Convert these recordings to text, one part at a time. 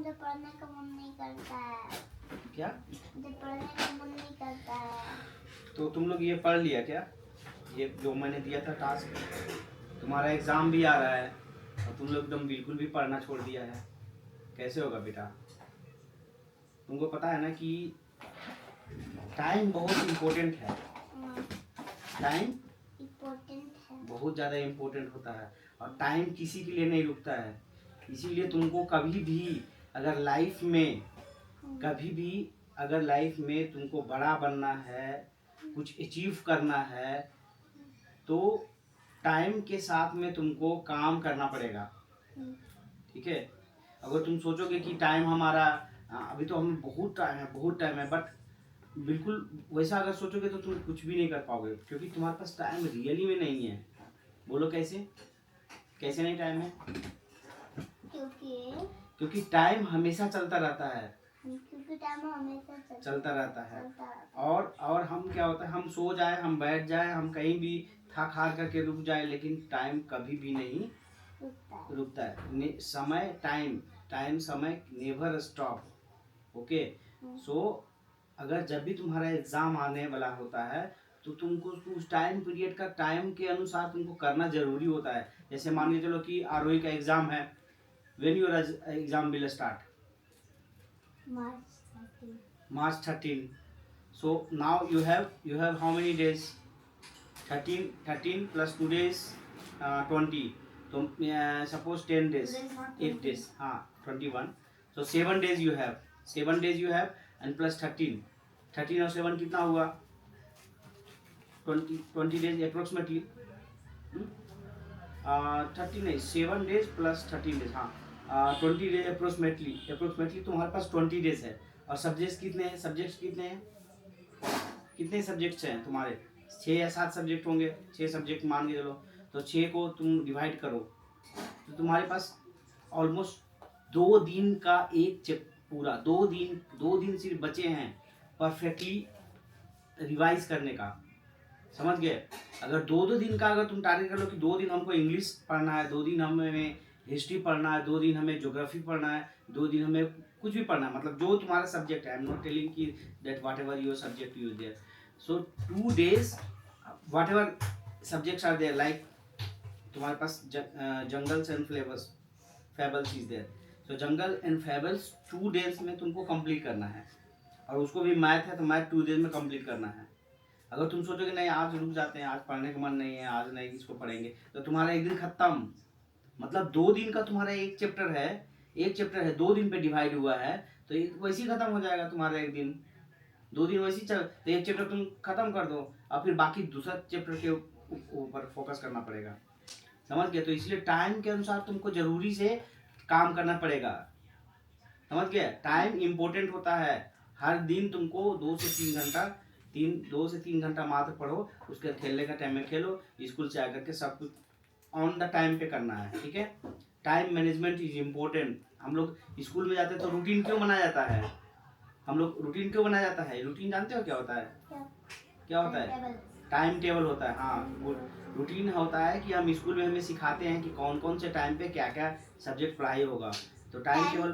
मुझे पढ़ने का मन नहीं करता है। क्या? मुझे पढ़ने का मन नहीं करता है। तो तुम लोग ये पढ़ लिया क्या? ये जो मैंने दिया था टास्क, तुम्हारा एग्जाम भी आ रहा है और तुम लोग एकदम बिल्कुल भी पढ़ना छोड़ दिया है, कैसे होगा बेटा? तुमको पता है ना कि टाइम बहुत इम्पोर्टेंट है। टाइम इम्पोर्टेंट है। बहुत ज़्यादा इम्पोर्टेंट होता है और टाइम किसी के लिए नहीं रुकता है। इसीलिए तुमको कभी भी अगर लाइफ में तुमको बड़ा बनना है, कुछ अचीव करना है, तो टाइम के साथ में तुमको काम करना पड़ेगा। ठीक है? अगर तुम सोचोगे कि टाइम हमारा अभी तो हम बहुत टाइम है, बट बिल्कुल वैसा अगर सोचोगे तो तुम कुछ भी नहीं कर पाओगे, क्योंकि तुम्हारे पास टाइम रियली में नहीं है। बोलो कैसे? कैसे नहीं टाइम है? क्योंकि टाइम हमेशा चलता रहता है। क्योंकि टाइम हमेशा चलता रहता है। और हम क्या होता है, हम सो जाए, हम बैठ जाए, हम कहीं भी थक हार करके रुक जाए, लेकिन टाइम कभी भी नहीं रुकता है। समय नेवर स्टॉप। ओके? सो अगर जब भी तुम्हारा एग्जाम आने वाला होता है तो तुमको उस टाइम पीरियड का टाइम के अनुसार तुमको करना जरूरी होता है। जैसे मान के चलो कि आरओई का एग्जाम है, when your exam will start? March 13. So now you have how many days? 13 plus 2 days, 20. So suppose 10 days, 8 days, 21. So 7 days you have, and plus 13 और 7 कितना हुआ? 20 days approximately. 30 नहीं, 7 days plus 13 days, 20 days approximately तुम्हारे पास 20 days है। और subjects कितने हैं? कितने सब्जेक्ट्स हैं तुम्हारे? 6 या 7 सब्जेक्ट होंगे। 6 सब्जेक्ट मान के चलो, तो 6 को तुम डिवाइड करो तो तुम्हारे पास ऑलमोस्ट 2 दिन का पूरा 2 दिन सिर्फ बचे हैं परफेक्टली रिवाइज करने का। समझ गए? अगर 2 दिन का अगर तुम टारगेट कर लो कि 2 दिन हमको इंग्लिश पढ़ना है, 2 दिन हमें हिस्ट्री पढ़ना है, 2 दिन हमें ज्योग्राफी पढ़ना है, 2 दिन हमें कुछ भी पढ़ना है, मतलब जो तुम्हारा सब्जेक्ट है। आई एम नॉट टेलिंग कि that whatever your subject use there. So 2 days whatever subjects are there, like तुम्हारे पास jungles and fables is there. So jungle and fables 2 days में तुमको कंप्लीट करना है, और उसको भी मैथ है तो मैथ 2 days में कंप्लीट करना है। अगर तुम सोचोगे नहीं आज रुक जाते हैं, आज पढ़ने का मन नहीं है, आज नहीं इसको पढ़ेंगे, तो तुम्हारा एक दिन खत्म। मतलब 2 दिन का तुम्हारा एक चैप्टर है, 2 दिन पे डिवाइड हुआ है, तो वैसे ही खत्म हो जाएगा तुम्हारा एक दिन। 2 दिन वैसे चल, तो एक चैप्टर तुम खत्म कर दो और फिर बाकी दूसरा चैप्टर के ऊपर फोकस करना पड़ेगा। समझ गए? तो इसलिए टाइम के अनुसार तुमको जरूरी से काम करना पड़ेगा। समझ गए? टाइम इम्पोर्टेंट होता है। हर दिन तुमको 2 से 3 घंटा मात्र पढ़ो, उसके खेलने का टाइम में खेलो, स्कूल से आकर के सब कुछ ऑन द टाइम पे करना है। ठीक है? Time management is important. हम लोग स्कूल में जाते हैं तो रूटीन क्यों बनाया जाता है? रूटीन जानते हो क्या होता है? क्या होता है? टाइम टेबल होता है। हाँ, रूटीन होता है कि हम स्कूल में हमें सिखाते हैं कि कौन कौन से टाइम पे क्या क्या सब्जेक्ट पढ़ाई होगा। तो टाइम टेबल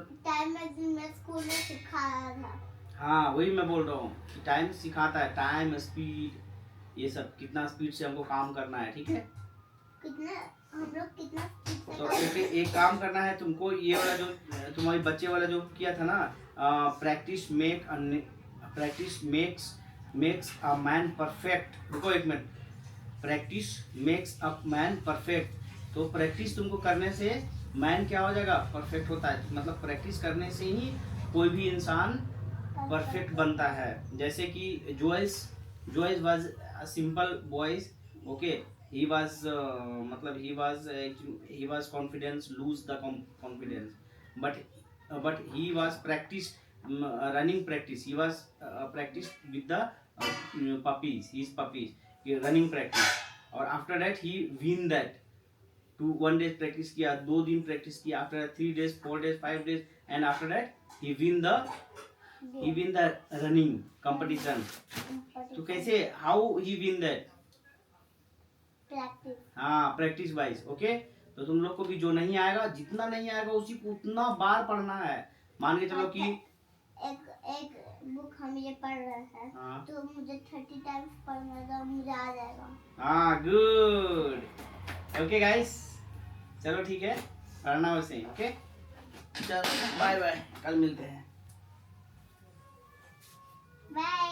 स्कूल में सिखाया था। हाँ, वही मैं बोल रहा हूँ कि टाइम सिखाता है, टाइम, स्पीड, ये सब कितना स्पीड से हमको काम करना है। ठीक है? हम लोग कितना तो एक काम करना है तुमको, ये वाला जो तुम्हारे बच्चे वाला जो किया था ना, practice makes a man perfect. रुको एक minute. Practice makes a man perfect. तो प्रैक्टिस तुमको करने से मैन क्या हो जाएगा? परफेक्ट होता है। मतलब प्रैक्टिस करने से ही कोई भी इंसान परफेक्ट बनता है। जैसे कि Joy's was a simple boys. Okay? he was confidence, lose the confidence, but he was practiced, running practice. He was practiced with the puppies running practice, और after that he win that। 1 day practice किया, 2 दिन practice किया, after that 3 days, 4 days, 5 days, and after that he win the running competition। तो कैसे, how he win that? Practice wise. Okay? तो तुम लोग को भी जो नहीं आएगा, जितना नहीं आएगा उसी को उतना बार पढ़ना है। मान के चलो कि एक एक बुक हम ये पढ़ रहे हैं हाँ तो मुझे 30 टाइम्स पढ़ना तो मुझे आ जाएगा। हाँ गुड। ओके गाइस, चलो ठीक है, पढ़ना वैसे ही। ओके चलो बाय बाय, कल मिलते हैं। बाय।